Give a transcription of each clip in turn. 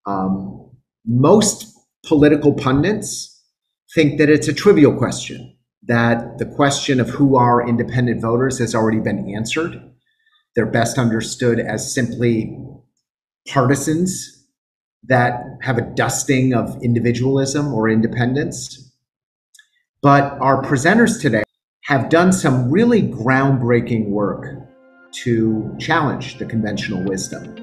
Um, Most political pundits think that it's a trivial question, that the question of who are independent voters has already been answered. They're best understood as simply partisans that have a dusting of individualism or independence. But our presenters today have done some really groundbreaking work to challenge the conventional wisdom.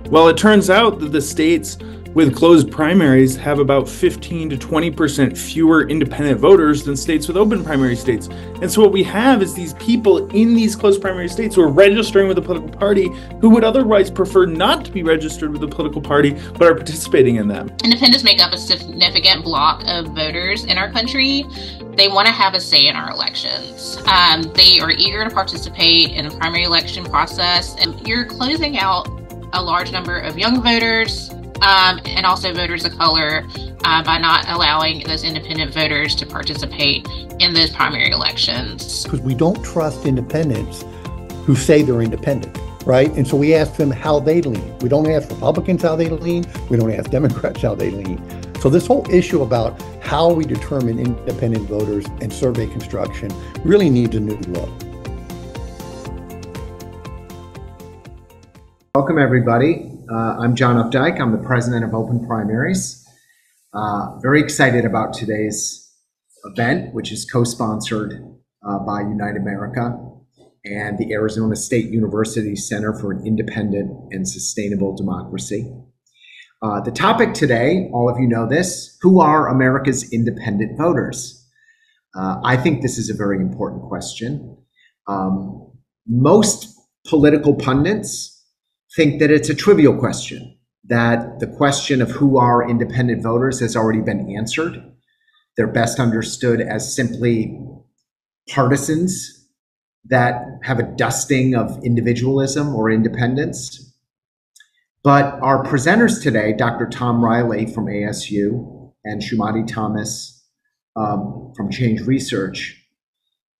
Well, it turns out that the states with closed primaries have about 15 to 20% fewer independent voters than states with open primary states. And so what we have is these people in these closed primary states who are registering with a political party who would otherwise prefer not to be registered with a political party, but are participating in them. Independents make up a significant block of voters in our country. They want to have a say in our elections. They are eager to participate in the primary election process. And you're closing out a large number of young voters and also voters of color by not allowing those independent voters to participate in those primary elections. Because we don't trust independents who say they're independent, right? And so we ask them how they lean. We don't ask Republicans how they lean. We don't ask Democrats how they lean. So this whole issue about how we determine independent voters and survey construction really needs a new look. Welcome, everybody. I'm John Updike. I'm the president of Open Primaries. Very excited about today's event, which is co-sponsored by Unite America and the Arizona State University Center for an Independent and Sustainable Democracy. The topic today, all of you know this, who are America's independent voters? I think this is a very important question. Most political pundits think that it's a trivial question, that the question of who are independent voters has already been answered. They're best understood as simply partisans that have a dusting of individualism or independence. But our presenters today, Dr. Tom Riley from ASU and Shumati Thomas from Change Research,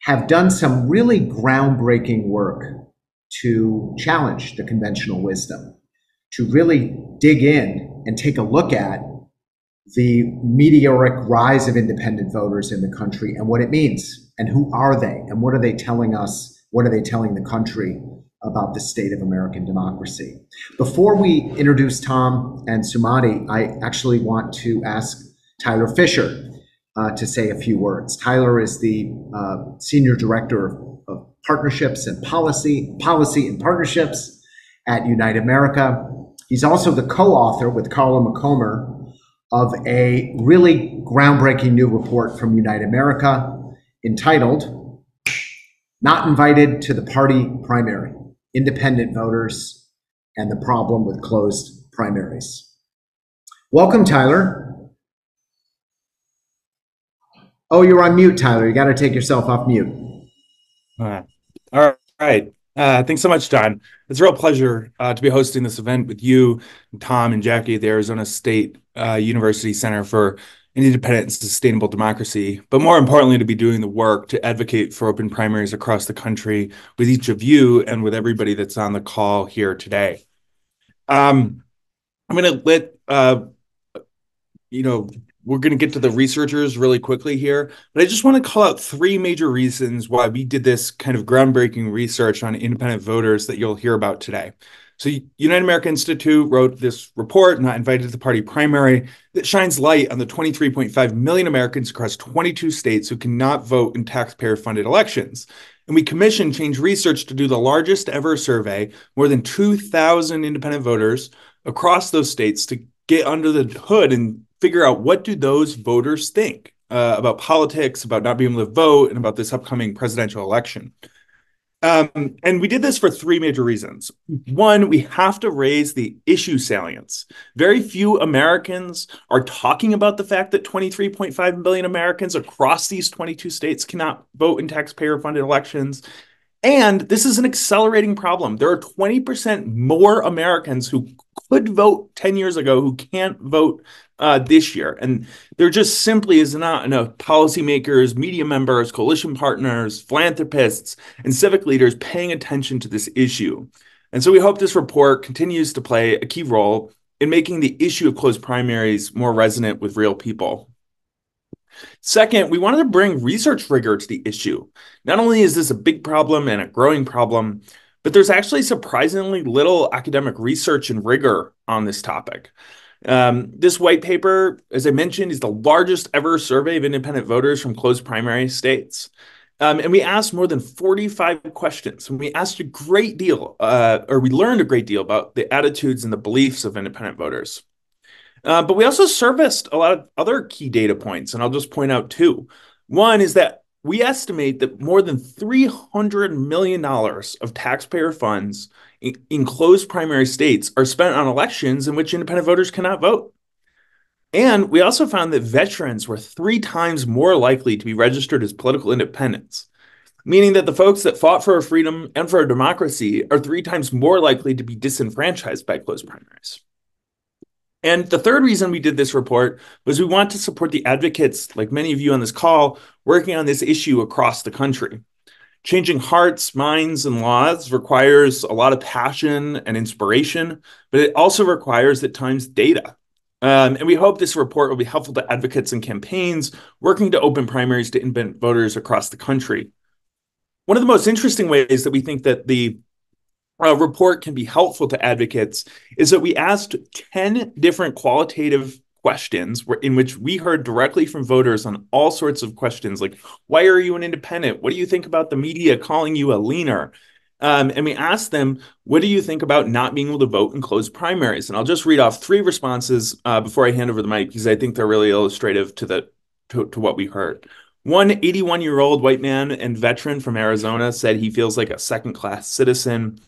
have done some really groundbreaking work to challenge the conventional wisdom, to really dig in and take a look at the meteoric rise of independent voters in the country and what it means, and who are they, and what are they telling us, what are they telling the country about the state of American democracy. Before we introduce Tom and Sumati, I actually want to ask Tyler Fisher to say a few words. Tyler is the Senior Director of Partnerships and Policy and Partnerships at Unite America. He's also the co-author with Carla McComber of a really groundbreaking new report from Unite America entitled Not Invited to the Party Primary, Independent Voters and the Problem with Closed Primaries. Welcome, Tyler. Oh, you're on mute, Tyler. You got to take yourself off mute. All right. Thanks so much, John. It's a real pleasure to be hosting this event with you, Tom, and Jackie at the Arizona State University Center for an Independent and Sustainable Democracy, but more importantly, to be doing the work to advocate for open primaries across the country with each of you and with everybody that's on the call here today. I'm going to let, we're going to get to the researchers really quickly here, but I just want to call out three major reasons why we did this kind of groundbreaking research on independent voters that you'll hear about today. So United America Institute wrote this report, Not Invited to the Party Primary, that shines light on the 23.5 million Americans across 22 states who cannot vote in taxpayer-funded elections. And we commissioned Change Research to do the largest ever survey, more than 2,000 independent voters across those states, to get under the hood and figure out what do those voters think about politics, about not being able to vote, and about this upcoming presidential election. And we did this for three major reasons. One, we have to raise the issue salience. Very few Americans are talking about the fact that 23.5 million Americans across these 22 states cannot vote in taxpayer-funded elections. And this is an accelerating problem. There are 20% more Americans who could vote 10 years ago who can't vote this year. And there just simply is not enough policymakers, media members, coalition partners, philanthropists, and civic leaders paying attention to this issue. And so we hope this report continues to play a key role in making the issue of closed primaries more resonant with real people. Second, we wanted to bring research rigor to the issue. Not only is this a big problem and a growing problem, but there's actually surprisingly little academic research and rigor on this topic. This white paper, as I mentioned, is the largest ever survey of independent voters from closed primary states. And we asked more than 45 questions. And we asked a great deal, or we learned a great deal about the attitudes and the beliefs of independent voters. But we also serviced a lot of other key data points, and I'll just point out two. One is that we estimate that more than $300 million of taxpayer funds in closed primary states are spent on elections in which independent voters cannot vote. And we also found that veterans were 3 times more likely to be registered as political independents, meaning that the folks that fought for our freedom and for our democracy are 3 times more likely to be disenfranchised by closed primaries. And the third reason we did this report was we want to support the advocates, like many of you on this call, working on this issue across the country. Changing hearts, minds, and laws requires a lot of passion and inspiration, but it also requires at times data. And we hope this report will be helpful to advocates and campaigns working to open primaries to independent voters across the country. One of the most interesting ways that we think that the report can be helpful to advocates is that we asked 10 different qualitative questions in which we heard directly from voters on all sorts of questions like, why are you an independent? What do you think about the media calling you a leaner? And we asked them, what do you think about not being able to vote in closed primaries? And I'll just read off 3 responses before I hand over the mic, because I think they're really illustrative to what we heard. One 81-year-old white man and veteran from Arizona said he feels like a second-class citizen.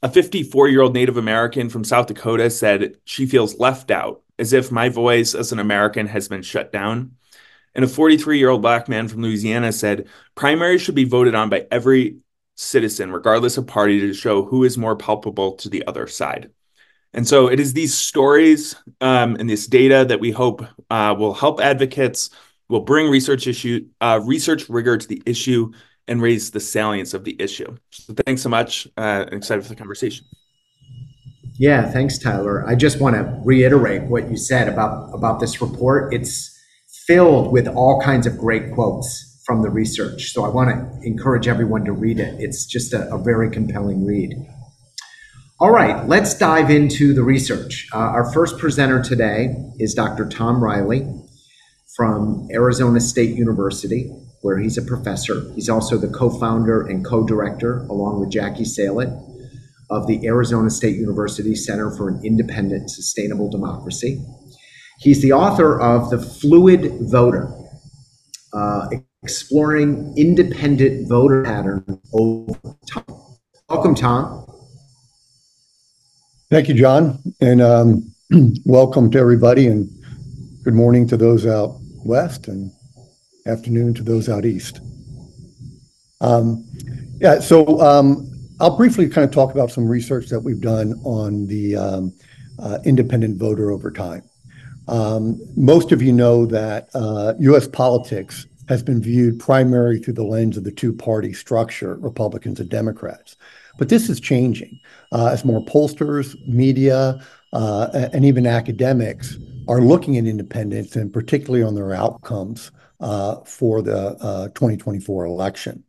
A 54-year-old Native American from South Dakota said she feels left out, as if my voice as an American has been shut down. And a 43-year-old Black man from Louisiana said primaries should be voted on by every citizen, regardless of party, to show who is more palpable to the other side. And so it is these stories and this data that we hope will help advocates, will bring research rigor to the issue, and raise the salience of the issue. So thanks so much. I'm excited for the conversation. Yeah, thanks, Tyler. I just want to reiterate what you said about this report. It's filled with all kinds of great quotes from the research. So I want to encourage everyone to read it. It's just a very compelling read. All right, let's dive into the research. Our first presenter today is Dr. Tom Riley from Arizona State University, where he's a professor. He's also the co-founder and co-director, along with Jackie Salett, of the Arizona State University Center for an Independent Sustainable Democracy. He's the author of The Fluid Voter, exploring independent voter patterns over time. Welcome, Tom. Thank you, John, and welcome to everybody, and good morning to those out west, and afternoon to those out east. I'll briefly kind of talk about some research that we've done on the independent voter over time. Most of you know that U.S. politics has been viewed primarily through the lens of the two-party structure, Republicans and Democrats. But this is changing as more pollsters, media, and even academics are looking at independents, and particularly on their outcomes for the 2024 election.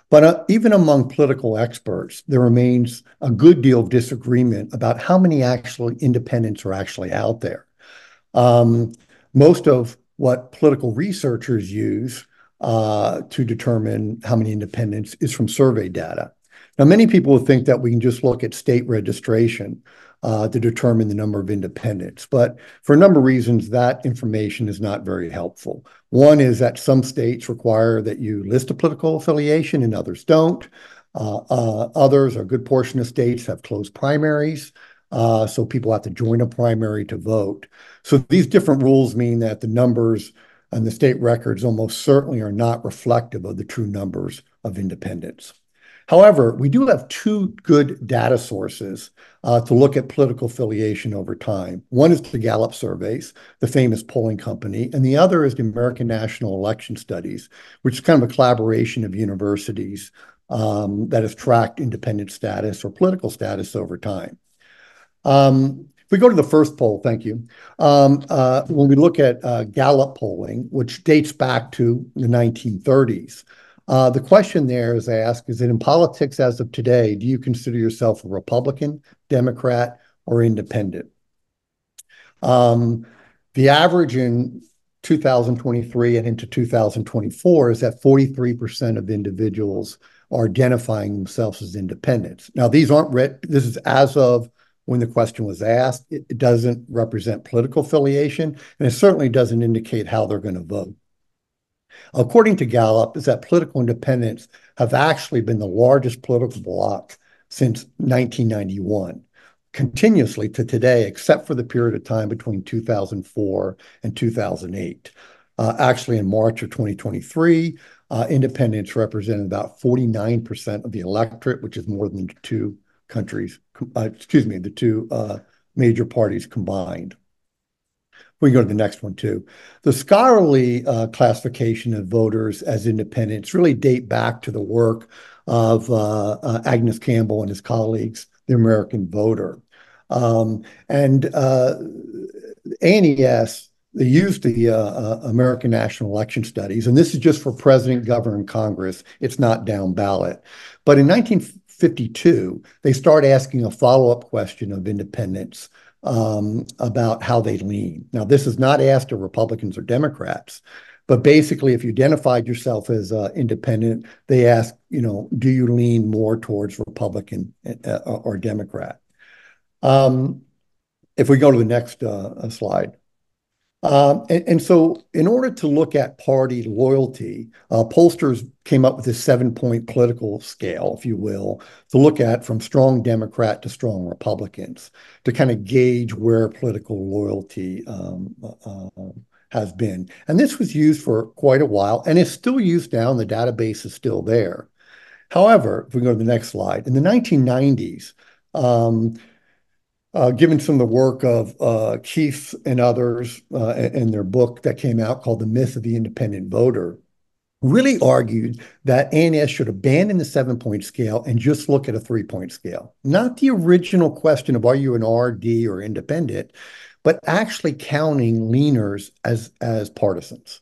But even among political experts, there remains a good deal of disagreement about how many actually independents are actually out there. Most of what political researchers use to determine how many independents is from survey data. Now, many people will think that we can just look at state registration to determine the number of independents, but for a number of reasons, that information is not very helpful. One is that some states require that you list a political affiliation and others don't. Others, a good portion of states, have closed primaries, so people have to join a primary to vote. So these different rules mean that the numbers and the state records almost certainly are not reflective of the true numbers of independents. However, we do have two good data sources to look at political affiliation over time. One is the Gallup surveys, the famous polling company, and the other is the American National Election Studies, which is kind of a collaboration of universities that has tracked independent status or political status over time. If we go to the first poll, thank you. When we look at Gallup polling, which dates back to the 1930s, the question there is asked, is that in politics as of today, do you consider yourself a Republican, Democrat, or independent? The average in 2023 and into 2024 is that 43% of individuals are identifying themselves as independents. Now, these aren't this is as of when the question was asked. It doesn't represent political affiliation, and it certainly doesn't indicate how they're going to vote. According to Gallup, is that political independents have actually been the largest political bloc since 1991, continuously to today, except for the period of time between 2004 and 2008. Actually, in March of 2023, independents represented about 49% of the electorate, which is more than the two major parties combined. We can go to the next one too. The scholarly classification of voters as independents really date back to the work of Agnes Campbell and his colleagues, the American Voter. ANES, they used the American National Election Studies, and this is just for president, governor, and Congress. It's not down ballot. But in 1952, they start asking a follow-up question of independents about how they lean. Now, this is not asked of Republicans or Democrats, but basically, if you identified yourself as independent, they ask, do you lean more towards Republican or Democrat? If we go to the next slide. So in order to look at party loyalty, pollsters came up with this 7-point political scale, if you will, to look at from strong Democrat to strong Republicans to kind of gauge where political loyalty has been. And this was used for quite a while and is still used now, and the database is still there. However, if we go to the next slide, in the 1990s, given some of the work of Keith and others in their book that came out called The Myth of the Independent Voter, really argued that ANES should abandon the 7-point scale and just look at a 3-point scale. Not the original question of are you an RD or independent, but actually counting leaners as partisans.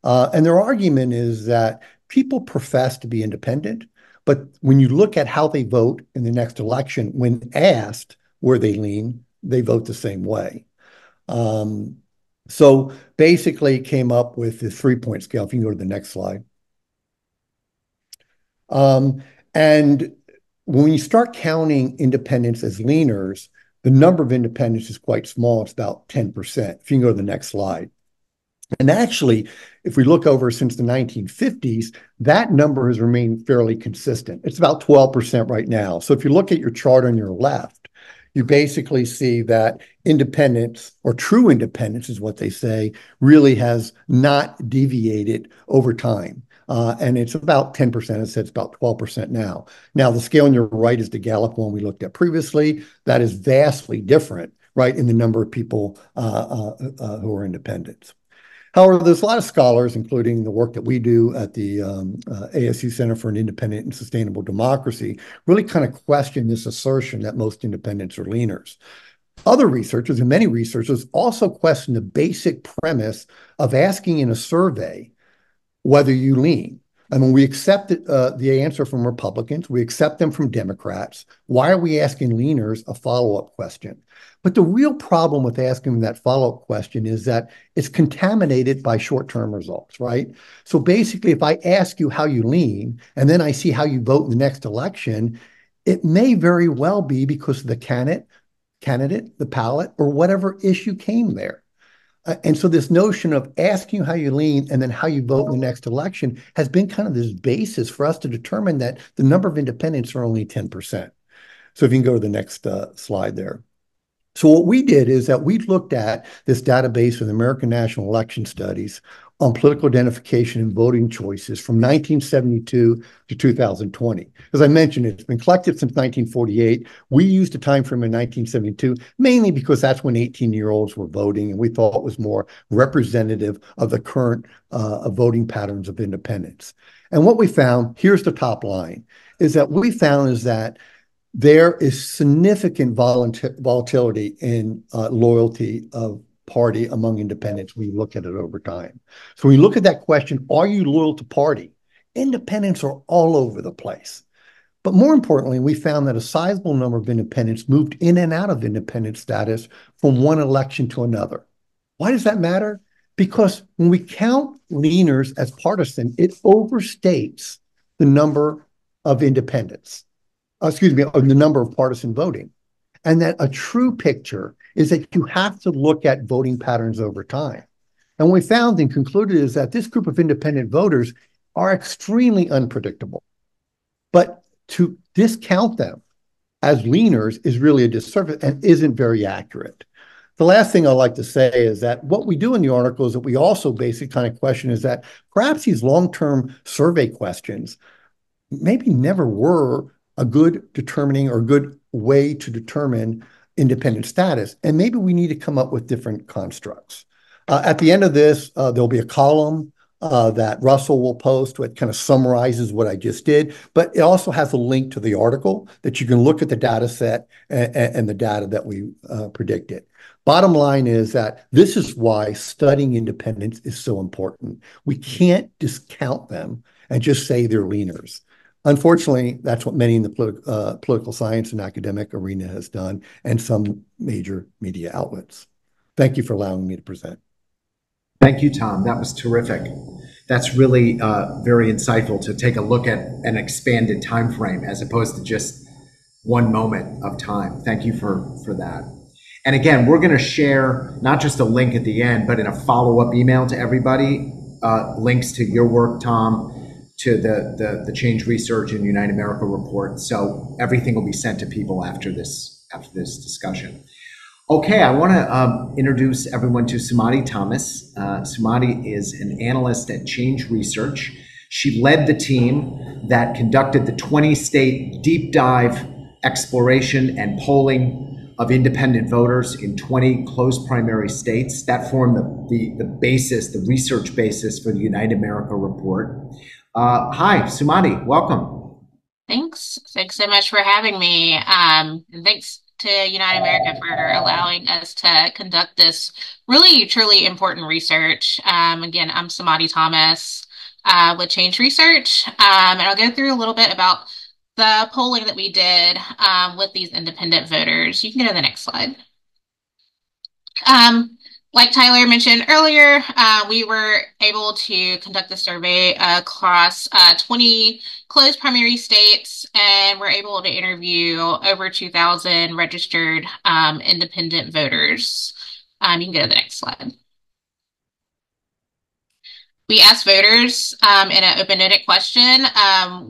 And their argument is that people profess to be independent, but when you look at how they vote in the next election, when asked where they lean, they vote the same way. So basically came up with the 3-point scale. If you can go to the next slide. And when you start counting independents as leaners, the number of independents is quite small. It's about 10%. If you can go to the next slide. And actually, if we look over since the 1950s, that number has remained fairly consistent. It's about 12% right now. So if you look at your chart on your left, you basically see that independence, or true independence is what they say, really has not deviated over time. And it's about 10%. It said it's about 12% now. Now, the scale on your right is the Gallup one we looked at previously. That is vastly different, right, in the number of people who are independents. However, there's a lot of scholars, including the work that we do at the ASU Center for an Independent and Sustainable Democracy, really kind of question this assertion that most independents are leaners. Other researchers, and many researchers, also question the basic premise of asking in a survey whether you lean. I mean, we accept the answer from Republicans. We accept them from Democrats. Why are we asking leaners a follow-up question? But the real problem with asking that follow-up question is that it's contaminated by short-term results, right? So basically, if I ask you how you lean, and then I see how you vote in the next election, it may very well be because of the candidate, the ballot, or whatever issue came there. And so this notion of asking how you lean and then how you vote in the next election has been kind of this basis for us to determine that the number of independents are only 10%. So if you can go to the next slide there. So what we did is that we looked at this database of the American National Election Studies on political identification and voting choices from 1972 to 2020. As I mentioned, it's been collected since 1948. We used a time frame in 1972, mainly because that's when 18-year-olds were voting, and we thought it was more representative of the current voting patterns of independents. And what we found, here's the top line, is that there is significant volatility in loyalty of party among independents. We look at it over time. So we look at that question, are you loyal to party? Independents are all over the place. But more importantly, we found that a sizable number of independents moved in and out of independent status from one election to another. Why does that matter? Because when we count leaners as partisan, it overstates the number of independents. The number of partisan voting. And that a true picture is that you have to look at voting patterns over time. And what we found and concluded is that this group of independent voters are extremely unpredictable. But to discount them as leaners is really a disservice and isn't very accurate. The last thing I'd like to say is that what we do in the article is that we also basic kind of question is that perhaps these long-term survey questions maybe never were a good determining or good way to determine independent status. And maybe we need to come up with different constructs. At the end of this, there'll be a column that Russell will post that kind of summarizes what I just did, but it also has a link to the article that you can look at the data set and the data that we predicted. Bottom line is that this is why studying independence is so important. We can't discount them and just say they're leaners. Unfortunately, that's what many in the political science and academic arena has done, and some major media outlets. Thank you for allowing me to present. Thank you, Tom. That was terrific. That's really very insightful to take a look at an expanded time frame as opposed to just one moment of time. Thank you for that. And again, we're going to share not just a link at the end, but in a follow-up email to everybody, links to your work, Tom, to the Change Research and Unite America report. So everything will be sent to people after this discussion. Okay, I want to introduce everyone to Sumati Thomas. Sumati is an analyst at Change Research. She led the team that conducted the 20-state deep dive exploration and polling of independent voters in 20 closed primary states. That formed the basis, the research basis for the Unite America report. Hi, Sumati, welcome. Thanks. Thanks so much for having me. And thanks to Unite America for allowing us to conduct this really, truly important research. Again, I'm Sumati Thomas with Change Research, and I'll go through a little bit about the polling that we did with these independent voters. You can go to the next slide. Like Tyler mentioned earlier, we were able to conduct the survey across 20 closed primary states, and we're able to interview over 2,000 registered independent voters. You can go to the next slide. We asked voters in an open-ended question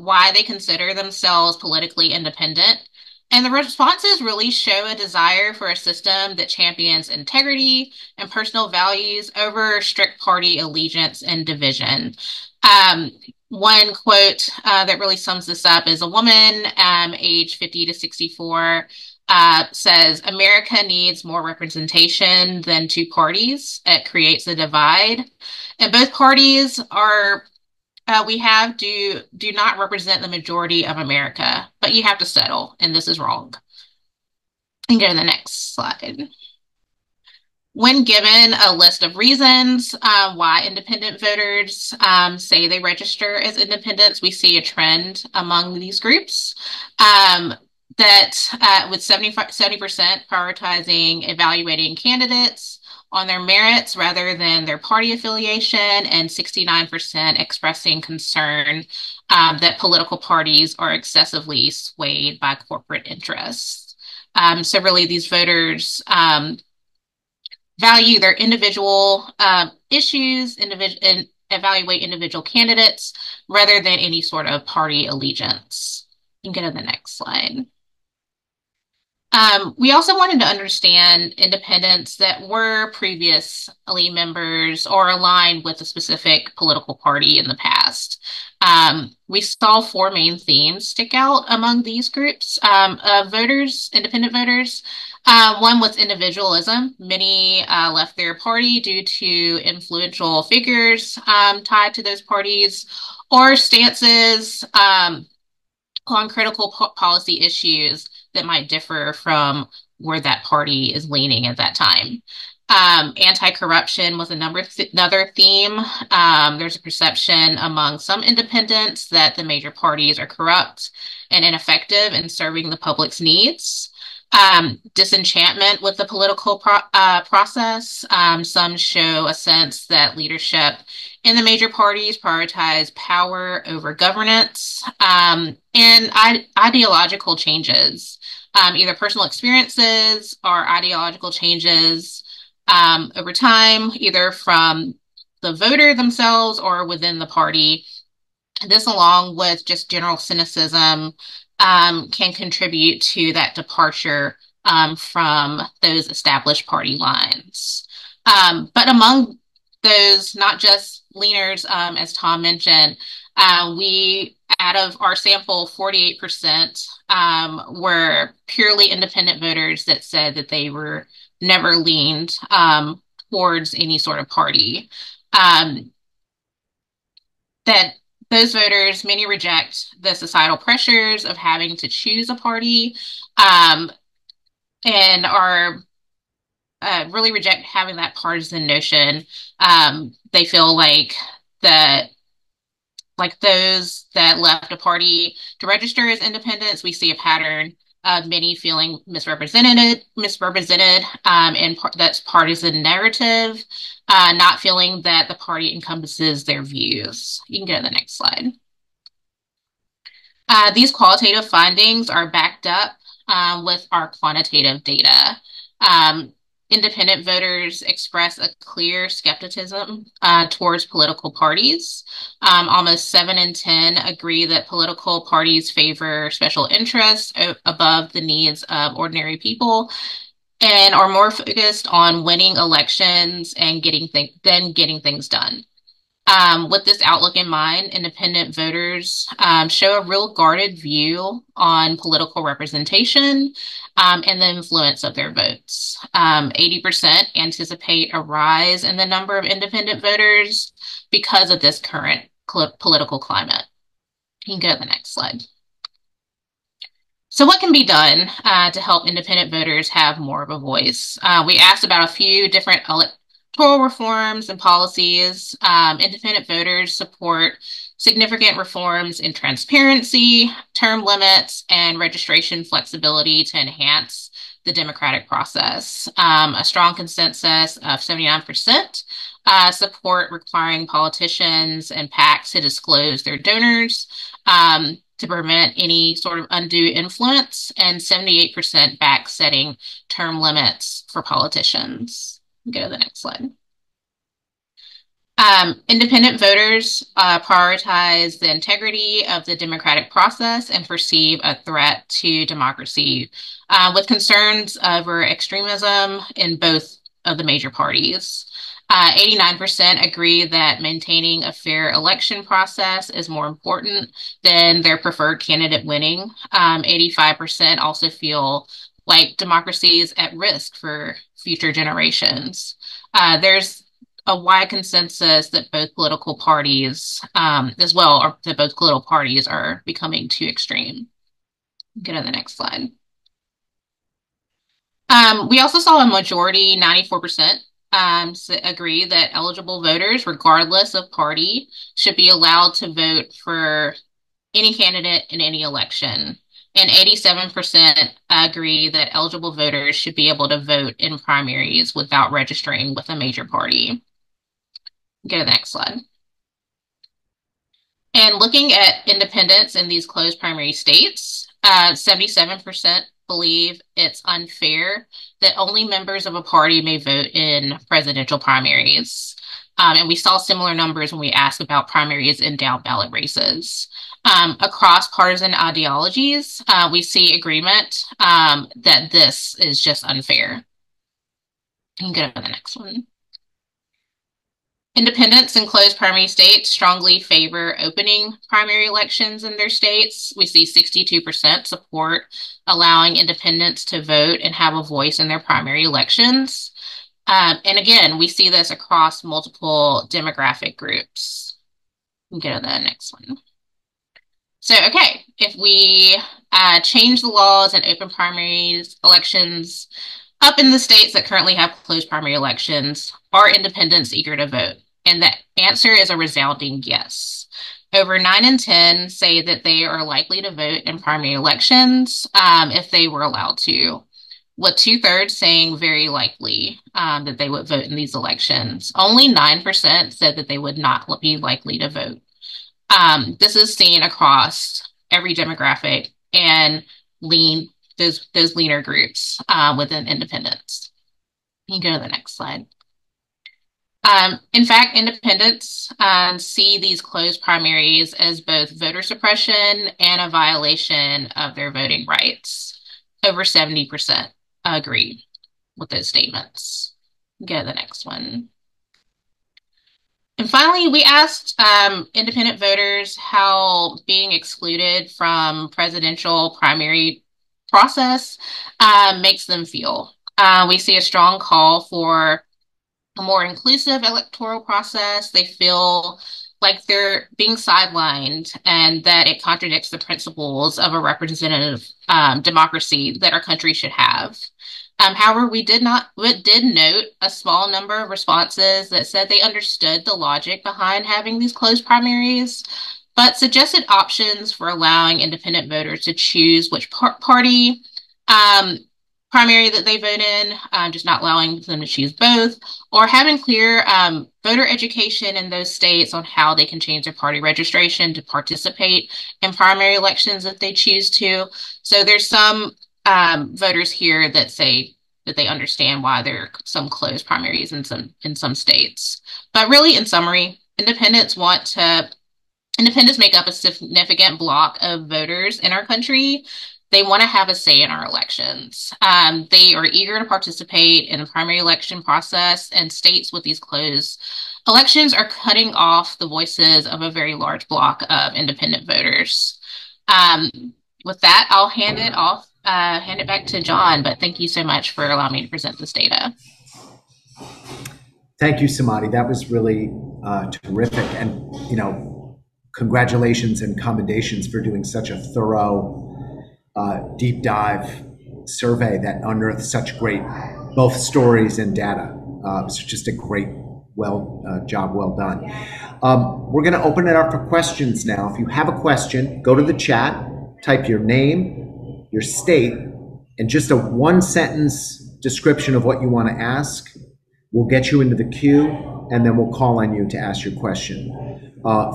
why they consider themselves politically independent. And the responses really show a desire for a system that champions integrity and personal values over strict party allegiance and division. One quote that really sums this up is a woman age 50 to 64 says, "America needs more representation than two parties. It creates a divide." And both parties are do not represent the majority of America, but you have to settle, and this is wrong. And go to the next slide. When given a list of reasons why independent voters say they register as independents, we see a trend among these groups that with 70% prioritizing evaluating candidates on their merits rather than their party affiliation, and 69% expressing concern that political parties are excessively swayed by corporate interests. So really these voters value their individual issues and evaluate individual candidates rather than any sort of party allegiance. You can go to the next slide. We also wanted to understand independents that were previously members or aligned with a specific political party in the past. We saw four main themes stick out among these groups of voters, independent voters. One was individualism. Many left their party due to influential figures tied to those parties or stances on critical policy issues that might differ from where that party is leaning at that time. Anti-corruption was another theme. There's a perception among some independents that the major parties are corrupt and ineffective in serving the public's needs. Disenchantment with the political process. Some show a sense that leadership in the major parties prioritize power over governance, and ideological changes, either personal experiences or ideological changes over time, either from the voter themselves or within the party. This, along with just general cynicism, can contribute to that departure from those established party lines. But among those, not just leaners, as Tom mentioned, out of our sample, 48% were purely independent voters that said that they were never leaned towards any sort of party. That those voters, many reject the societal pressures of having to choose a party and are really reject having that partisan notion. They feel like those that left a party to register as independents, we see a pattern of many feeling misrepresented, and that's partisan narrative, not feeling that the party encompasses their views. You can go to the next slide. These qualitative findings are backed up with our quantitative data. Independent voters express a clear skepticism towards political parties. Almost 7 in 10 agree that political parties favor special interests above the needs of ordinary people and are more focused on winning elections and getting things done. With this outlook in mind, independent voters show a real guarded view on political representation and the influence of their votes. 80% anticipate a rise in the number of independent voters because of this current political climate. You can go to the next slide. So what can be done to help independent voters have more of a voice? We asked about a few different electoral reforms and policies. Independent voters support significant reforms in transparency, term limits, and registration flexibility to enhance the democratic process. A strong consensus of 79% support requiring politicians and PACs to disclose their donors to prevent any sort of undue influence, and 78% back setting term limits for politicians. Go to the next slide. Independent voters prioritize the integrity of the democratic process and perceive a threat to democracy, with concerns over extremism in both of the major parties. 89% agree that maintaining a fair election process is more important than their preferred candidate winning. 85% also feel like democracy is at risk for future generations. There's a wide consensus that both political parties, as well, or that both political parties are becoming too extreme. Go to the next slide. We also saw a majority, 94%, agree that eligible voters, regardless of party, should be allowed to vote for any candidate in any election. And 87% agree that eligible voters should be able to vote in primaries without registering with a major party. Go to the next slide. And looking at independents in these closed primary states, 77% believe it's unfair that only members of a party may vote in presidential primaries. And we saw similar numbers when we asked about primaries in down ballot races. Across partisan ideologies, we see agreement that this is just unfair. You can go to the next one. Independents in closed primary states strongly favor opening primary elections in their states. We see 62% support allowing independents to vote and have a voice in their primary elections. And again, we see this across multiple demographic groups. We can go to the next one. So, okay, if we change the laws and open primaries elections up in the states that currently have closed primary elections, are independents eager to vote? And the answer is a resounding yes. Over 9 in 10 say that they are likely to vote in primary elections if they were allowed to, with 2/3 saying very likely that they would vote in these elections. Only 9% said that they would not be likely to vote. This is seen across every demographic and those leaner groups within independents. You can go to the next slide. In fact, independents see these closed primaries as both voter suppression and a violation of their voting rights. Over 70% agree with those statements. Go to the next one. And finally, we asked independent voters how being excluded from presidential primary process makes them feel. We see a strong call for a more inclusive electoral process. They feel like they're being sidelined and that it contradicts the principles of a representative democracy that our country should have. However, we did note a small number of responses that said they understood the logic behind having these closed primaries, but suggested options for allowing independent voters to choose which party primary that they vote in, just not allowing them to choose both, or having clear voter education in those states on how they can change their party registration to participate in primary elections if they choose to. So there's some voters here that say that they understand why there are some closed primaries in some states. But really, in summary, independents make up a significant block of voters in our country. They want to have a say in our elections. They are eager to participate in the primary election process, and states with these closed elections are cutting off the voices of a very large block of independent voters. With that, I'll hand it back to John, but thank you so much for allowing me to present this data. Thank you, Samadi. That was really terrific. And, congratulations and commendations for doing such a thorough deep dive survey that unearthed such great both stories and data. It's just a great job well done. We're going to open it up for questions now. If you have a question, go to the chat, type your name, your state, and just a 1-sentence description of what you want to ask. We'll get you into the queue, and then we'll call on you to ask your question.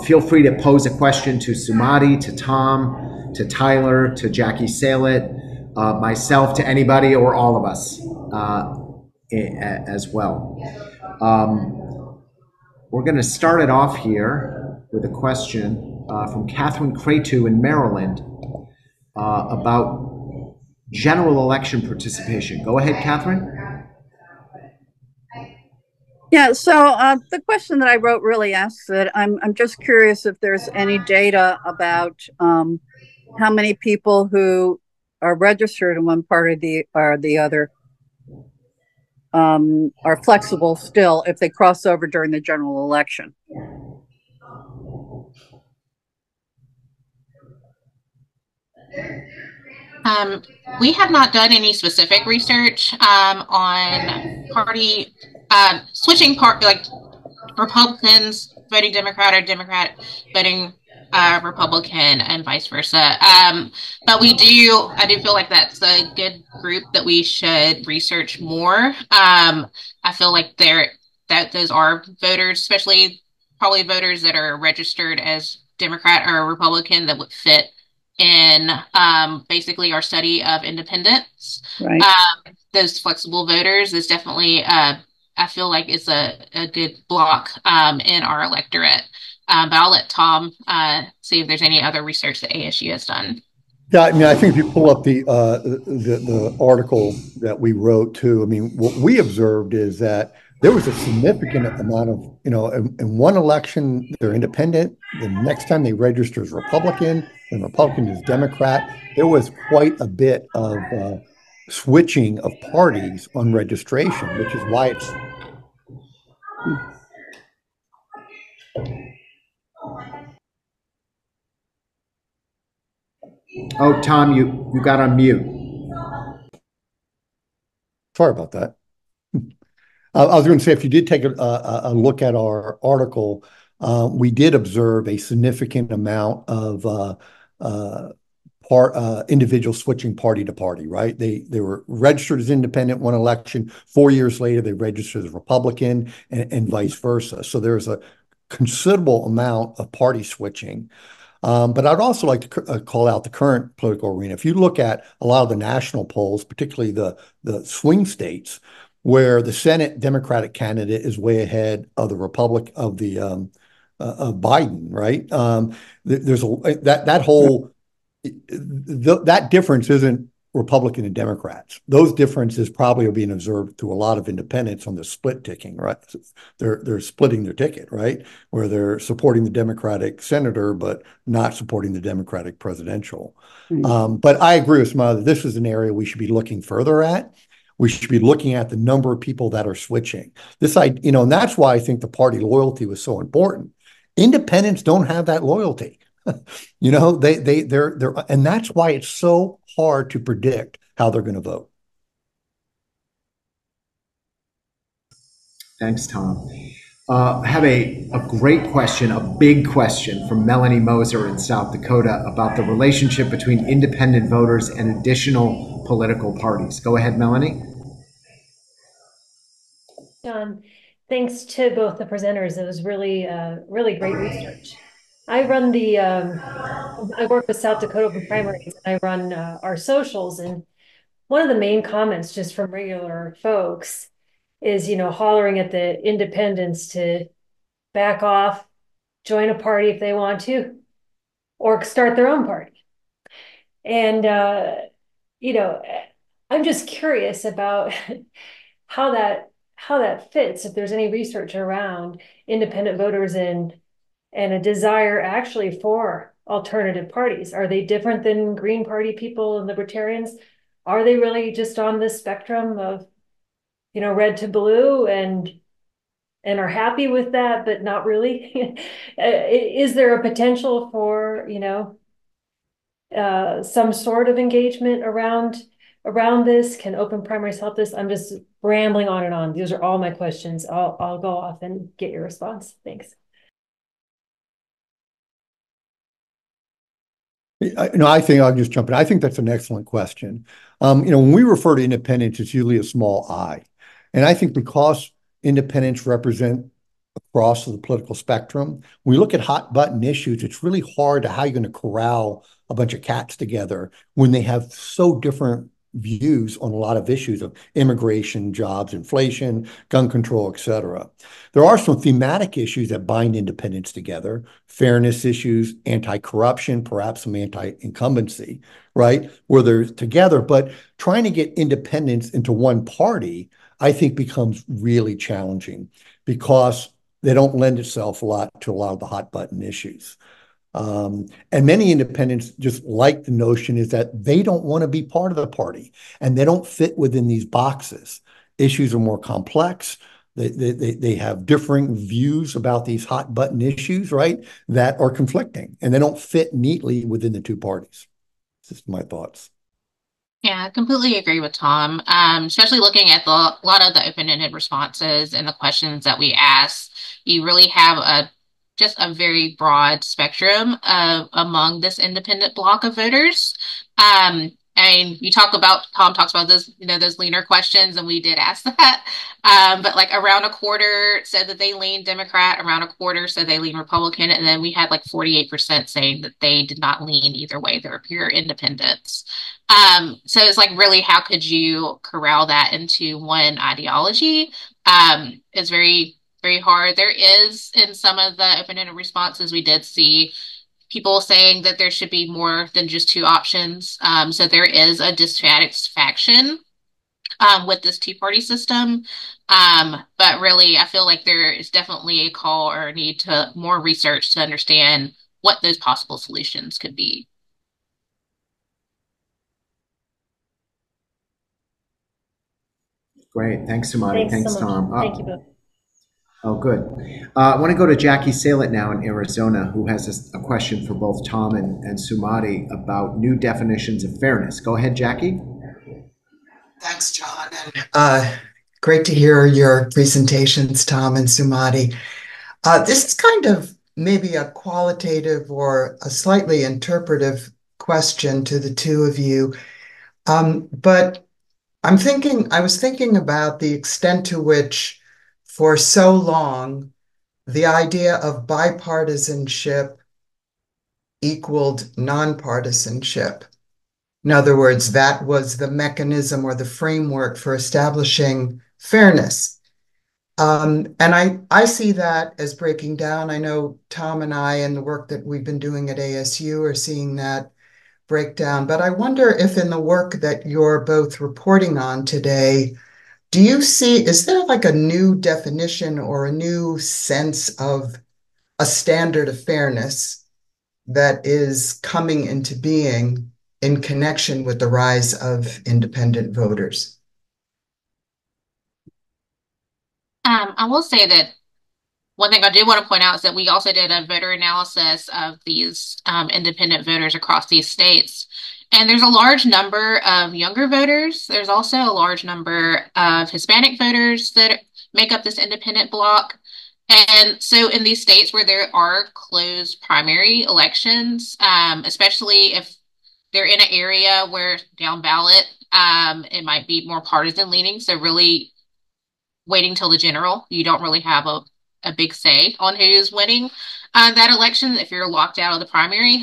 Feel free to pose a question to Sumati, to Tom, to Tyler, to Jackie Salet, myself, to anybody or all of us as well. We're going to start it off here with a question from Catherine Cretu in Maryland about general election participation. Go ahead, Catherine. Yeah, so the question that I wrote really asks it. I'm just curious if there's any data about how many people who are registered in one party or the other are flexible still if they cross over during the general election. We have not done any specific research on party switching like Republicans voting Democrat or Democrat voting Republican and vice versa. But I do feel like that's a good group that we should research more. I feel like those are voters, especially probably voters that are registered as Democrat or Republican, that would fit in basically our study of independence. Right. those flexible voters is definitely, I feel like it's a good block in our electorate. But I'll let Tom see if there's any other research that ASU has done. Yeah, I mean, I think if you pull up the article that we wrote too, I mean, what we observed is that there was a significant amount of, in one election they're independent, the next time they register as Republican, and Republican is Democrat. There was quite a bit of switching of parties on registration, which is why it's. Oh, Tom, you got on mute. Sorry about that. I was going to say, if you did take a look at our article, we did observe a significant amount of individuals switching party to party, right? They were registered as independent one election. 4 years later, they registered as Republican and vice versa. So there's a considerable amount of party switching. But I'd also like to call out the current political arena. If you look at a lot of the national polls, particularly the swing states, where the Senate Democratic candidate is way ahead of the of Biden, right? There's that whole that difference isn't Republican and Democrats. Those differences probably are being observed through a lot of independents on the split ticking, right? They're splitting their ticket, right? Where they're supporting the Democratic senator, but not supporting the Democratic presidential. But I agree with Smiley that this is an area we should be looking further at. We should be looking at the number of people that are switching. And that's why I think the party loyalty was so important. Independents don't have that loyalty. They're and that's why it's so hard to predict how they're going to vote. Thanks, Tom. I have a great question, a big question from Melanie Moser in South Dakota about the relationship between independent voters and additional political parties. Go ahead, Melanie. John, thanks to both the presenters. It was really, really great research. I work with South Dakota Open Primaries, and I run our socials. And one of the main comments just from regular folks is, hollering at the independents to back off, join a party if they want to, or start their own party. And, I'm just curious about how that fits, if there's any research around independent voters and a desire actually for alternative parties. Are they different than Green Party people and libertarians? Are they really just on the spectrum of, red to blue and are happy with that, but not really? Is there a potential for, some sort of engagement around this? Can open primaries help this? I'm just rambling on and on. These are all my questions. I'll go off and get your response. Thanks. I think I'll just jump in. I think that's an excellent question. When we refer to independence, it's usually a small I. And I think because independents represent across the political spectrum, when we look at hot button issues, it's really hard to how you're going to corral a bunch of cats together when they have so different views on a lot of issues of immigration, jobs, inflation, gun control, et cetera. There are some thematic issues that bind independents together, fairness issues, anti-corruption, perhaps some anti-incumbency, right? Where they're together, but trying to get independents into one party, I think becomes really challenging because they don't lend itself a lot to a lot of the hot button issues. And many independents just like the notion is that they don't want to be part of the party and they don't fit within these boxes. Issues are more complex. They have differing views about these hot button issues, right? That are conflicting and they don't fit neatly within the two parties. This is my thoughts. Yeah, I completely agree with Tom. Especially looking at a lot of the open-ended responses and the questions that we ask, you really have just a very broad spectrum among this independent block of voters. And Tom talks about those, those leaner questions, and we did ask that. But like around a quarter said that they lean Democrat, around a quarter said they lean Republican, and then we had like 48% saying that they did not lean either way. They were pure independents. So it's like, really, how could you corral that into one ideology? It's very, very hard. There is, in some of the open-ended responses, we did see people saying that there should be more than just two options. So there is a dissatisfaction with this Tea Party system. But really, I feel like there is definitely a call or a need to more research to understand what those possible solutions could be. Great. Thanks, Sumati. Thanks, so much. Tom. Thank you both. Oh, good. I want to go to Jackie Salett now in Arizona, who has a question for both Tom and Sumati about new definitions of fairness. Go ahead, Jackie. Thanks, John. And great to hear your presentations, Tom and Sumati. This is kind of maybe a qualitative or a slightly interpretive question to the two of you. But I was thinking about the extent to which, for so long, the idea of bipartisanship equaled nonpartisanship. In other words, that was the mechanism or the framework for establishing fairness. And I see that as breaking down. I know Tom and I, and the work that we've been doing at ASU, are seeing that breakdown. But I wonder if in the work that you're both reporting on today, is there like a new definition or a new sense of a standard of fairness that is coming into being in connection with the rise of independent voters? I will say that one thing I do want to point out is that we also did a voter analysis of these independent voters across these states. And there's a large number of younger voters. There's also a large number of Hispanic voters that make up this independent bloc. And so in these states where there are closed primary elections, especially if they're in an area where down ballot, it might be more partisan leaning. So really waiting till the general, you don't really have a big say on who's winning that election. If you're locked out of the primary,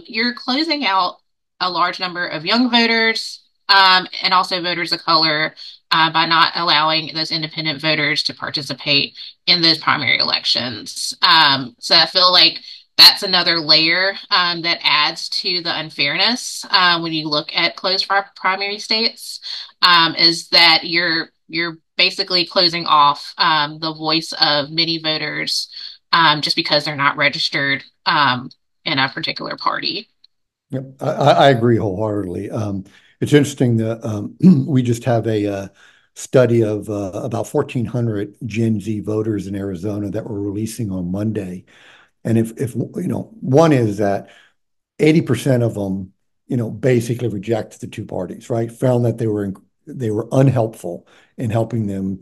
you're closing out a large number of young voters and also voters of color by not allowing those independent voters to participate in those primary elections. So I feel like that's another layer that adds to the unfairness when you look at closed primary states, is that you're basically closing off the voice of many voters just because they're not registered in a particular party. Yep, I agree wholeheartedly. It's interesting that we just have a study of about 1,400 Gen Z voters in Arizona that we're releasing on Monday. And if one is that 80% of them, basically reject the two parties, right? Found that they were unhelpful in helping them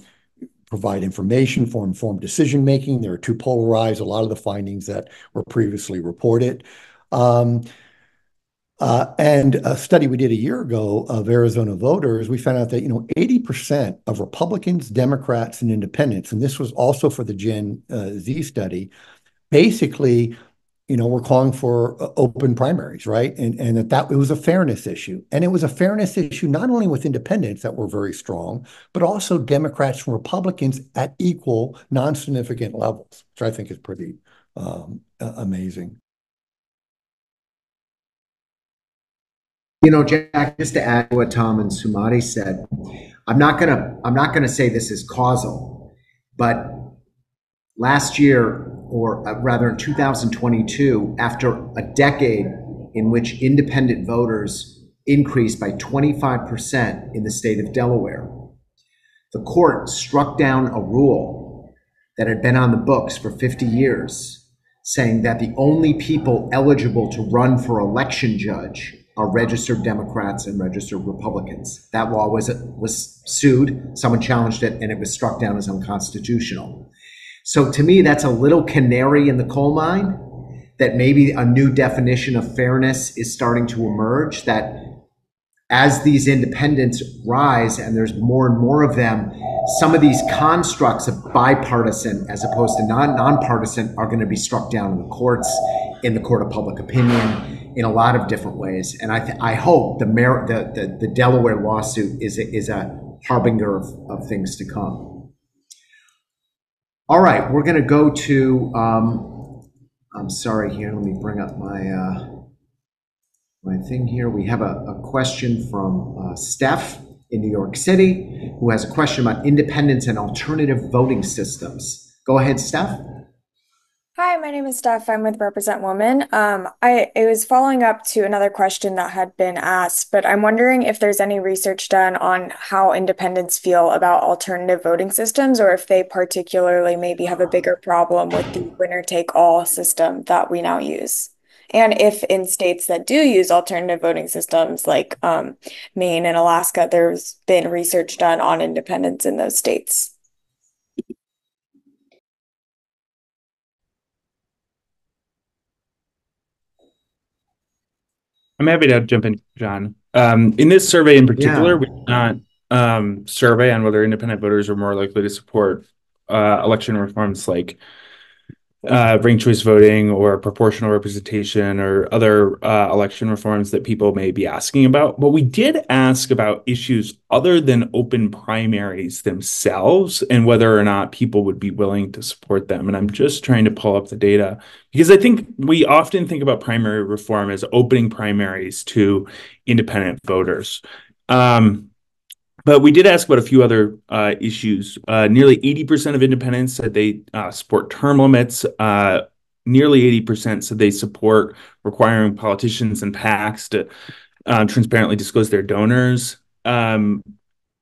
provide information for informed decision making. They were too polarized. A lot of the findings that were previously reported. And a study we did a year ago of Arizona voters, we found out that 80% of Republicans, Democrats, and Independents, and this was also for the Gen Z study, basically, we're calling for open primaries, right? And that it was a fairness issue. And it was a fairness issue not only with independents that were very strong, but also Democrats and Republicans at equal, non-significant levels, which I think is pretty amazing. Jack, just to add to what Tom and Sumati said, I'm not gonna say this is causal, but last year, or rather in 2022, after a decade in which independent voters increased by 25% in the state of Delaware, the court struck down a rule that had been on the books for 50 years, saying that the only people eligible to run for election judge are registered Democrats and registered Republicans. That law was sued, someone challenged it, and it was struck down as unconstitutional. So to me, that's a little canary in the coal mine, that maybe a new definition of fairness is starting to emerge, that as these independents rise and there's more and more of them, some of these constructs of bipartisan as opposed to nonpartisan are going to be struck down in the courts, in the court of public opinion, in a lot of different ways. And I hope the Delaware lawsuit is a harbinger of things to come. All right, we're going to go to, I'm sorry here, let me bring up my thing here. We have a question from Steph in New York City, who has a question about independence and alternative voting systems. Go ahead, Steph. Hi, my name is Steph. I'm with Represent Women. I was following up to another question that had been asked, but I'm wondering if there's any research done on how independents feel about alternative voting systems, or if they particularly maybe have a bigger problem with the winner-take-all system that we now use. And if in states that do use alternative voting systems like Maine and Alaska, there's been research done on independents in those states. I'm happy to jump in, John. In this survey in particular, we did not survey on whether independent voters are more likely to support election reforms like ranked choice voting or proportional representation or other election reforms that people may be asking about. But we did ask about issues other than open primaries themselves and whether or not people would be willing to support them. And I'm just trying to pull up the data because I think we often think about primary reform as opening primaries to independent voters. But we did ask about a few other issues. Nearly 80% of independents said they support term limits. Nearly 80% said they support requiring politicians and PACs to transparently disclose their donors. And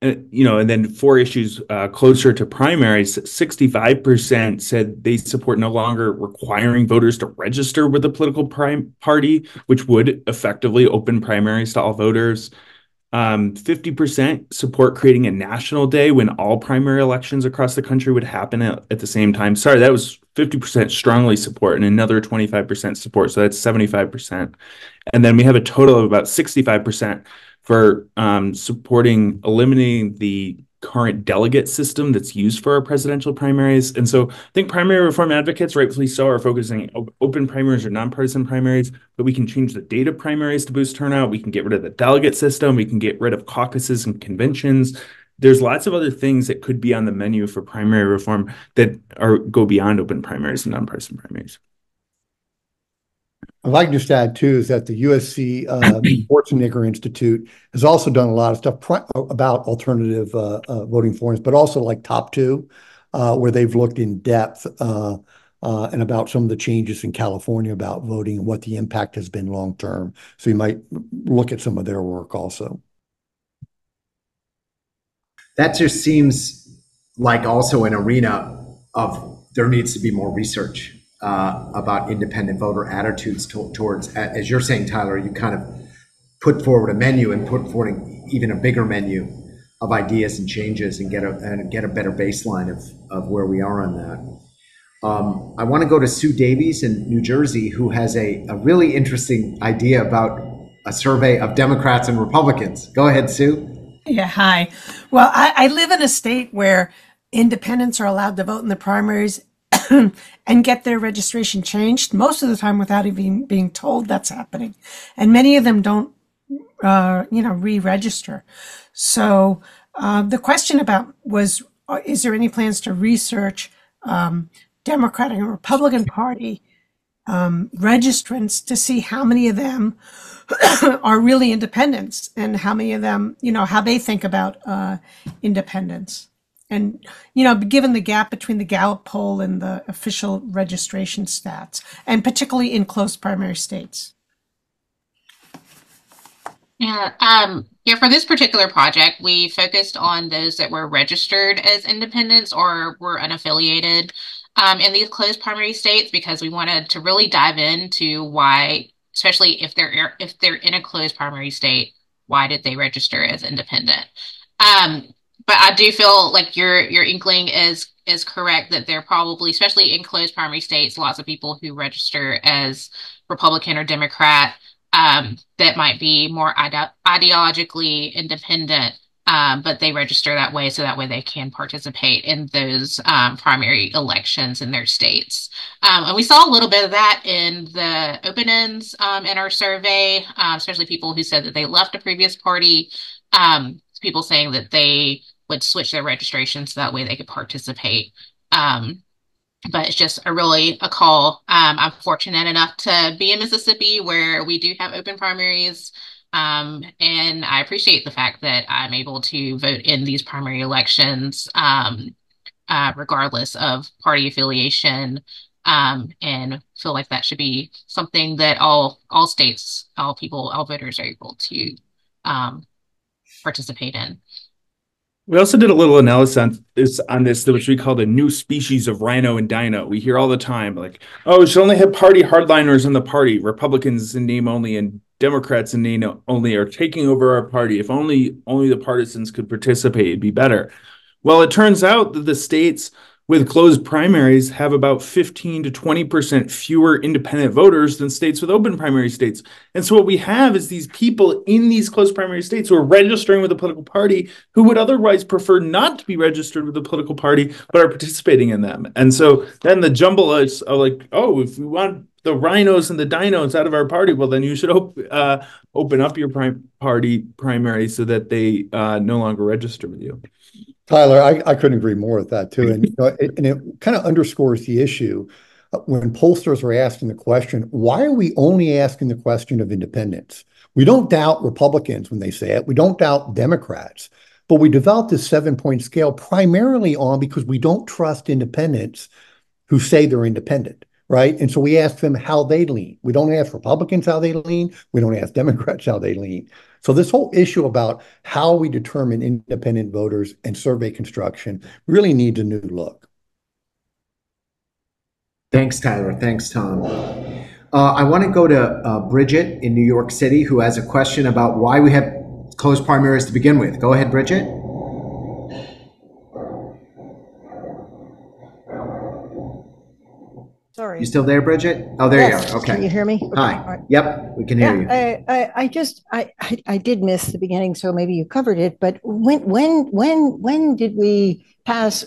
then 4 issues closer to primaries, 65% said they support no longer requiring voters to register with a political party, which would effectively open primaries to all voters. 50% support creating a national day when all primary elections across the country would happen at the same time. Sorry, that was 50% strongly support and another 25% support. So that's 75%. And then we have a total of about 65% for supporting eliminating the current delegate system that's used for our presidential primaries. And so I think primary reform advocates, rightfully so, are focusing on open primaries or nonpartisan primaries, but we can change the date of primaries to boost turnout. We can get rid of the delegate system. We can get rid of caucuses and conventions. There's lots of other things that could be on the menu for primary reform that go beyond open primaries and nonpartisan primaries. I'd like to just add, too, is that the USC Schwarzenegger Institute has also done a lot of stuff about alternative voting forms, but also like Top 2, where they've looked in depth and about some of the changes in California about voting and what the impact has been long term. So you might look at some of their work also. That just seems like also an arena of there needs to be more research about independent voter attitudes towards, as you're saying, Tyler, you kind of put forward a menu and put forward even a bigger menu of ideas and changes and get a better baseline of where we are on that. I want to go to Sue Davies in New Jersey, who has a really interesting idea about a survey of Democrats and Republicans. Go ahead, Sue. Yeah, hi. Well, I live in a state where independents are allowed to vote in the primaries and get their registration changed most of the time without even being told that's happening. And many of them don't, re-register. So the question was, is there any plans to research Democratic and Republican Party registrants to see how many of them are really independents and how many of them, how they think about independence. And, given the gap between the Gallup poll and the official registration stats, and particularly in closed primary states. Yeah, for this particular project, we focused on those that were registered as independents or were unaffiliated in these closed primary states because we wanted to really dive into why, especially if they're in a closed primary state, why did they register as independent? But I do feel like your inkling is correct that there are probably, especially in closed primary states, lots of people who register as Republican or Democrat. that might be more ideologically independent, but they register that way so that way they can participate in those primary elections in their states. And we saw a little bit of that in the open ends in our survey, especially people who said that they left a previous party, people saying that they would switch their registration so that way they could participate. But it's just a call. I'm fortunate enough to be in Mississippi where we do have open primaries. And I appreciate the fact that I'm able to vote in these primary elections, regardless of party affiliation, and feel like that should be something that all states, all people, all voters are able to participate in. We also did a little analysis on this, which we call the new species of rhino and dino. We hear all the time, like, oh, we should only have party hardliners in the party. Republicans in name only and Democrats in name only are taking over our party. If only the partisans could participate, it'd be better. Well, it turns out that the states with closed primaries have about 15 to 20% fewer independent voters than states with open primary states. And so what we have is these people in these closed primary states who are registering with a political party who would otherwise prefer not to be registered with a political party, but are participating in them. And so then the jumble is like, oh, if we want the rhinos and the dinos out of our party, well, then you should open up your party primary so that they no longer register with you. Tyler, I couldn't agree more with that too. And, it kind of underscores the issue when pollsters are asking the question, why are we only asking the question of independents? We don't doubt Republicans when they say it. We don't doubt Democrats. But we developed this 7-point scale primarily because we don't trust independents who say they're independent, right? And so we ask them how they lean. We don't ask Republicans how they lean. We don't ask Democrats how they lean. So this whole issue about how we determine independent voters and survey construction really needs a new look. Thanks, Tyler. Thanks, Tom. I want to go to Bridget in New York City, who has a question about why we have closed primaries to begin with. Go ahead, Bridget. Sorry. You still there, Bridget? Oh, there Yes. you are. Okay. Can you hear me? Hi. All right. Yep, we can hear you. I did miss the beginning, so maybe you covered it. But when did we pass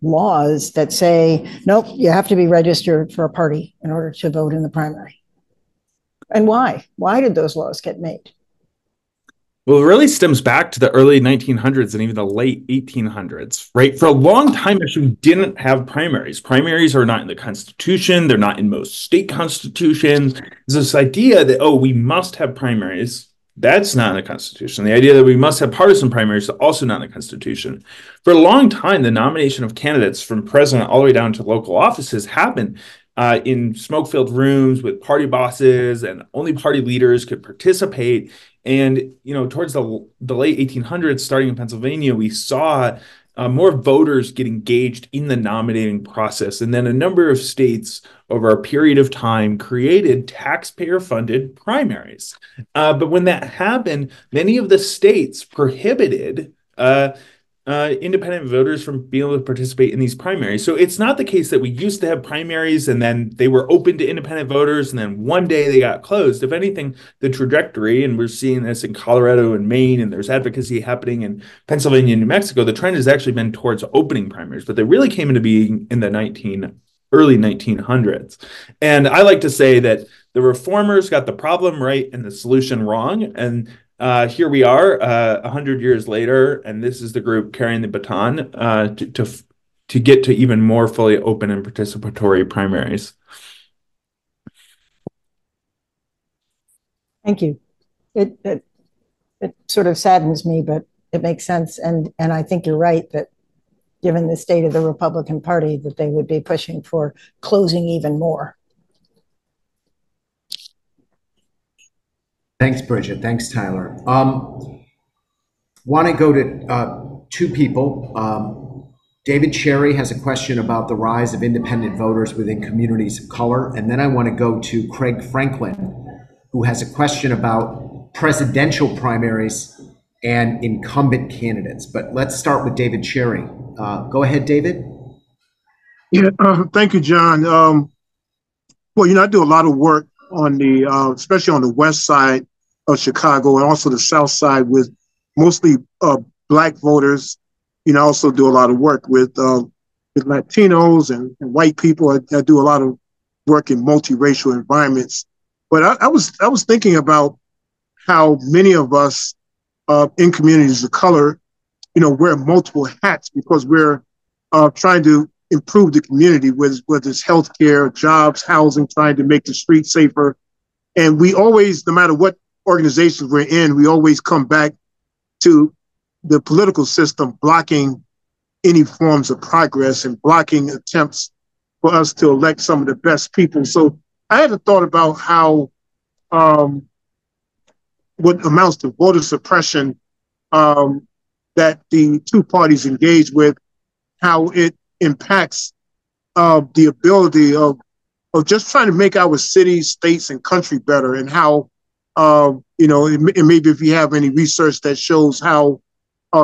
laws that say, nope, you have to be registered for a party in order to vote in the primary? And why? Why did those laws get made? Well, it really stems back to the early 1900s and even the late 1800s, right? For a long time, actually, we didn't have primaries. Primaries are not in the Constitution. They're not in most state constitutions. There's this idea that, oh, we must have primaries. That's not in the Constitution. The idea that we must have partisan primaries is also not in the Constitution. For a long time, the nomination of candidates from president all the way down to local offices happened in smoke-filled rooms with party bosses, and only party leaders could participate. And, towards the late 1800s, starting in Pennsylvania, we saw more voters get engaged in the nominating process. And then a number of states over a period of time created taxpayer-funded primaries. But when that happened, many of the states prohibited independent voters from being able to participate in these primaries. So it's not the case that we used to have primaries and then they were open to independent voters and then one day they got closed. If anything, the trajectory, and we're seeing this in Colorado and Maine, and there's advocacy happening in Pennsylvania and New Mexico, the trend has actually been towards opening primaries, but they really came into being in the early 1900s. And I like to say that the reformers got the problem right and the solution wrong. And here we are 100 years later, and this is the group carrying the baton to get to even more fully open and participatory primaries. Thank you. It sort of saddens me, but it makes sense. And I think you're right that given the state of the Republican Party, that they would be pushing for closing even more. Thanks, Bridget. Thanks, Tyler. Want to go to two people. David Cherry has a question about the rise of independent voters within communities of color. And then I want to go to Craig Franklin, who has a question about presidential primaries and incumbent candidates. But let's start with David Cherry. Go ahead, David. Yeah, thank you, John. Well, I do a lot of work on the, especially on the west side of Chicago and also the south side with mostly Black voters. I also do a lot of work with Latinos and white people. I do a lot of work in multiracial environments. But I was thinking about how many of us in communities of color, wear multiple hats because we're trying to improve the community, whether it's healthcare, jobs, housing, trying to make the streets safer. And we always, no matter what organizations we're in, we always come back to the political system blocking any forms of progress and blocking attempts for us to elect some of the best people. So I had a thought about how what amounts to voter suppression that the two parties engage with, how it impacts the ability of just trying to make our cities, states, and country better, and how, and maybe if you have any research that shows how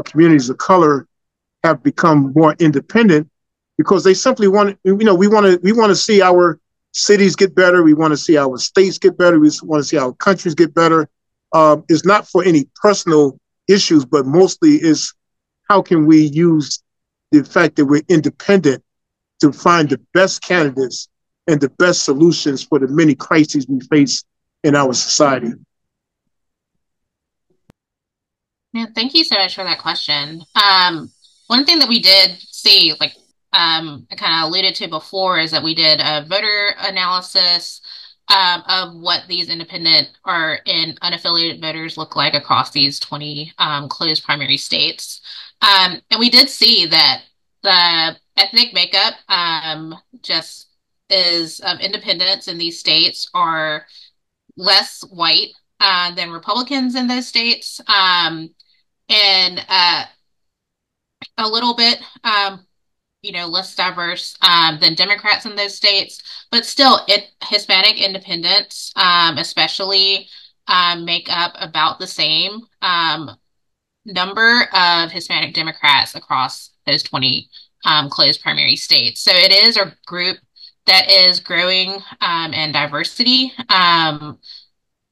communities of color have become more independent because they simply want, we want to see our cities get better. We want to see our states get better. We want to see our countries get better. It's not for any personal issues, but mostly is how can we use the fact that we're independent to find the best candidates and the best solutions for the many crises we face in our society. Yeah, thank you so much for that question. One thing that we did see, like I kind of alluded to before, is that we did a voter analysis of what these independent or unaffiliated voters look like across these 20 closed primary states. And we did see that the ethnic makeup just is of independents in these states are less white than Republicans in those states, and a little bit less diverse than Democrats in those states, but still Hispanic independents especially make up about the same number of Hispanic Democrats across those 20 closed primary states. So it is a group that is growing in diversity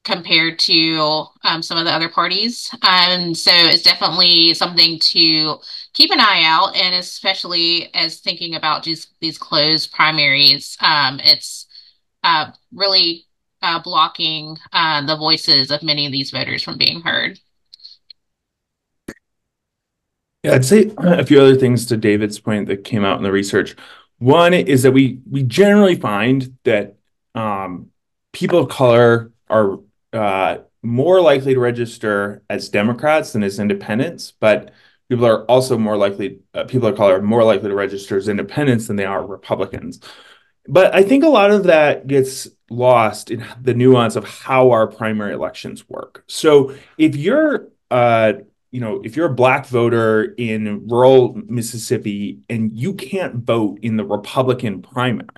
compared to some of the other parties. So it's definitely something to keep an eye out, and especially as thinking about just these closed primaries, it's really blocking the voices of many of these voters from being heard. Yeah, I'd say a few other things to David's point that came out in the research. One is that we generally find that people of color are more likely to register as Democrats than as independents, but people are also more likely, people of color are more likely to register as independents than they are Republicans. But I think a lot of that gets lost in the nuance of how our primary elections work. So if you're if you're a Black voter in rural Mississippi and you can't vote in the Republican primary,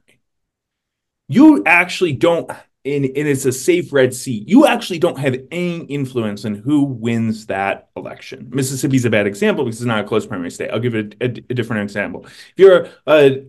you actually don't, and it's a safe red seat, you actually don't have any influence on who wins that election. Mississippi's a bad example because it's not a closed primary state. I'll give it a different example. If you're a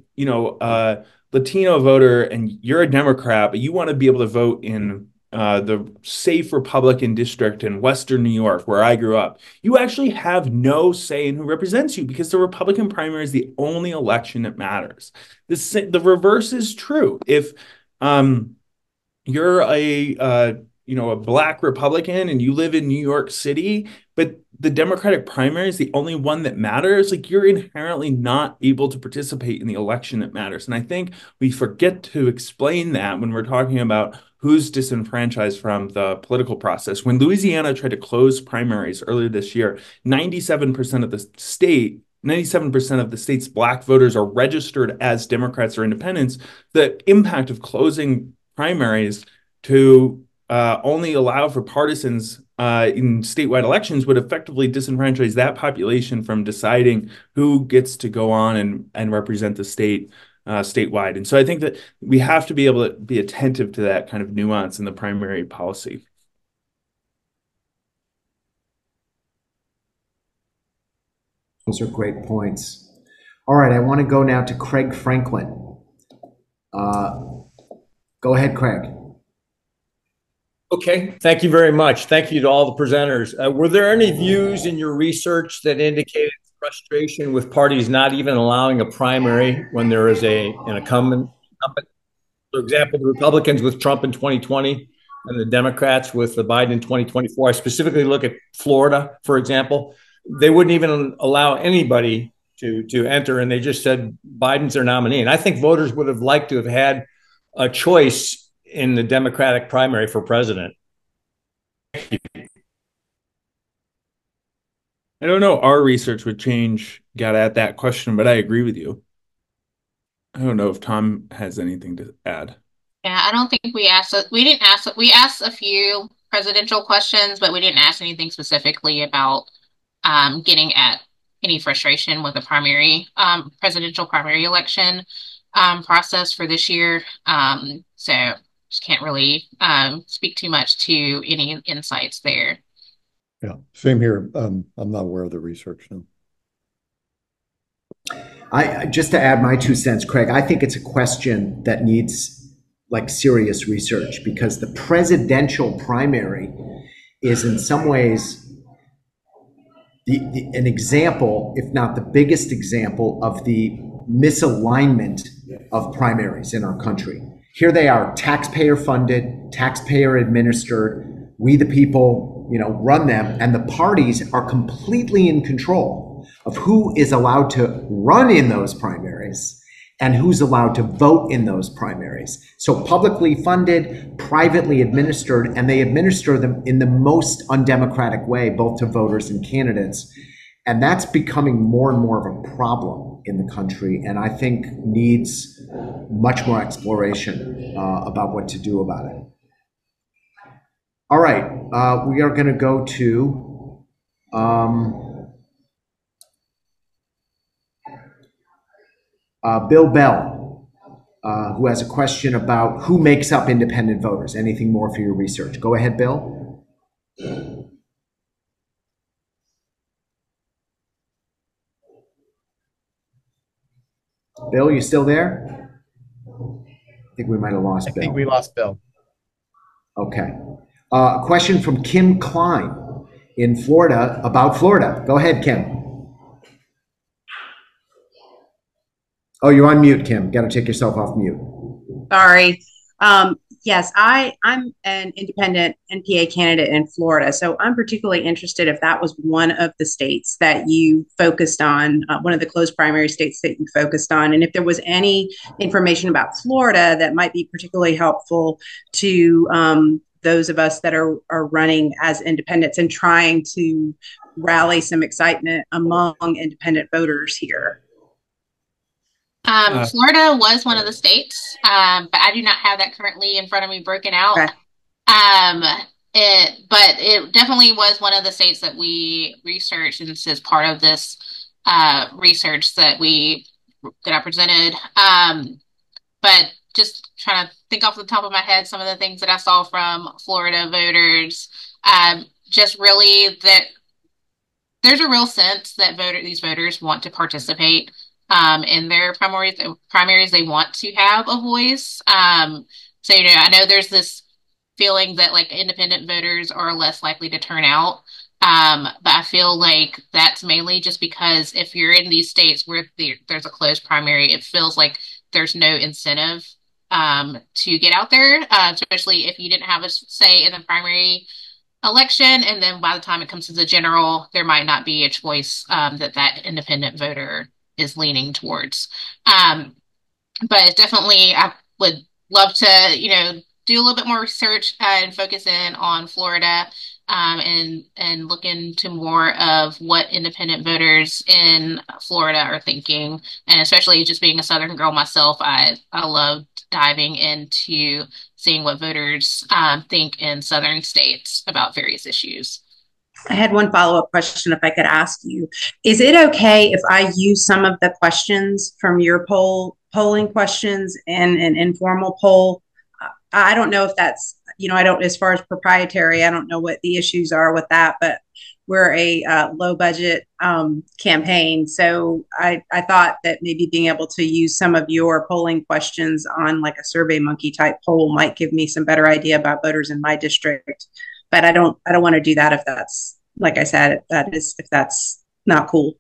Latino voter and you're a Democrat, but you want to be able to vote in the safe Republican district in Western New York, where I grew up, you actually have no say in who represents you because the Republican primary is the only election that matters. The reverse is true. If you're a Black Republican and you live in New York City, but the Democratic primary is the only one that matters, like you're inherently not able to participate in the election that matters. And I think we forget to explain that when we're talking about who's disenfranchised from the political process. When Louisiana tried to close primaries earlier this year, 97% of the state's Black voters are registered as Democrats or independents. The impact of closing primaries to only allow for partisans in statewide elections would effectively disenfranchise that population from deciding who gets to go on and represent the state statewide. And so I think that we have to be able to be attentive to that kind of nuance in the primary policy. Those are great points. All right, I want to go now to Craig Franklin. Go ahead, Craig. Okay, thank you very much. Thank you to all the presenters. Were there any views in your research that indicated frustration with parties not even allowing a primary when there is an incumbent? For example, the Republicans with Trump in 2020 and the Democrats with the Biden in 2024. I specifically look at Florida, for example. They wouldn't even allow anybody to enter, and they just said Biden's their nominee. And I think voters would have liked to have had a choice in the Democratic primary for president. I don't know. Our research got at that question, but I agree with you. I don't know if Tom has anything to add. Yeah, I don't think we asked a few presidential questions, but we didn't ask anything specifically about getting at any frustration with the presidential primary election process for this year. So just can't really speak too much to any insights there. Yeah, same here. I'm not aware of the research, no. Just to add my 2 cents, Craig, I think it's a question that needs serious research, because the presidential primary is in some ways an example, if not the biggest example, of the misalignment of primaries in our country. Here they are, taxpayer funded, taxpayer administered. We the people, run them, and the parties are completely in control of who is allowed to run in those primaries and who's allowed to vote in those primaries. So publicly funded, privately administered, and they administer them in the most undemocratic way, both to voters and candidates. And that's becoming more and more of a problem in the country, and I think needs much more exploration about what to do about it. All right, we are gonna go to Bill Bell, who has a question about who makes up independent voters. Anything more for your research? Go ahead, Bill. Bill, you still there? I think we might have lost Bill. I think we lost Bill. Okay. A question from Kim Klein in Florida about Florida. Go ahead, Kim. Oh, you're on mute, Kim. Got to take yourself off mute. Sorry. Yes, I'm an independent NPA candidate in Florida. So I'm particularly interested if that was one of the states that you focused on, one of the closed primary states that you focused on, and if there was any information about Florida that might be particularly helpful to those of us that are running as independents and trying to rally some excitement among independent voters here. Florida was one of the states, but I do not have that currently in front of me broken out. Okay. But it definitely was one of the states that we researched, and this is part of this research that I presented. But just trying to think off the top of my head, some of the things that I saw from Florida voters, just really that there's a real sense that these voters want to participate in their primaries. They want to have a voice. So, I know there's this feeling that independent voters are less likely to turn out. But I feel like that's mainly just because if you're in these states where there's a closed primary, it feels like there's no incentive to get out there, especially if you didn't have a say in the primary election. And then by the time it comes to the general, there might not be a choice that independent voter is leaning towards. But definitely I would love to, do a little bit more research and focus in on Florida and look into more of what independent voters in Florida are thinking. And especially just being a Southern girl myself, I love diving into seeing what voters think in Southern states about various issues. I had one follow-up question if I could ask you. Is it okay if I use some of the questions from your polling questions in an informal poll I don't know if that's, I don't, as far as proprietary, I don't know what the issues are with that, but we're a low budget campaign. So I thought that maybe being able to use some of your polling questions on like a Survey Monkey type poll might give me some better idea about voters in my district. But I don't want to do that if that's, like I said, if that's not cool.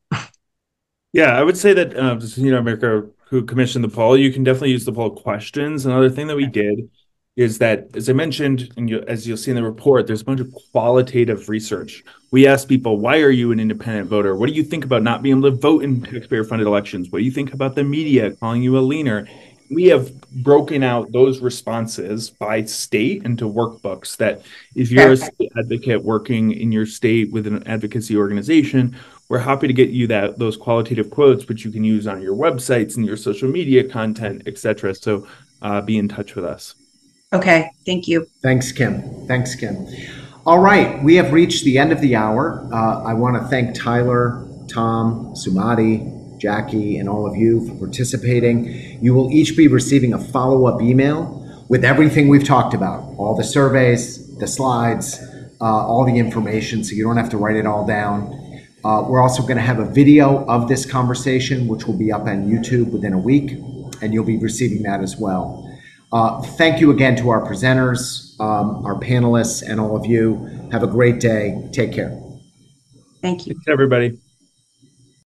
Yeah, I would say that America, who commissioned the poll, you can definitely use the poll questions. Another thing that we did is that, as I mentioned, and as you'll see in the report, there's a bunch of qualitative research. We asked people, why are you an independent voter? What do you think about not being able to vote in taxpayer-funded elections? What do you think about the media calling you a leaner? We have broken out those responses by state into workbooks that if you're a state advocate working in your state with an advocacy organization, we're happy to get you those qualitative quotes, which you can use on your websites and your social media content, etc. So be in touch with us. Okay, thank you. Thanks, Kim. Thanks, Kim. All right, we have reached the end of the hour. I want to thank Tyler, Tom, Sumati, Jackie, and all of you for participating. You will each be receiving a follow-up email with everything we've talked about, all the surveys, the slides, all the information, so you don't have to write it all down. We're also going to have a video of this conversation, which will be up on YouTube within a week, and you'll be receiving that as well. Thank you again to our presenters, our panelists, and all of you. Have a great day. Take care. Thank you. Thanks, everybody.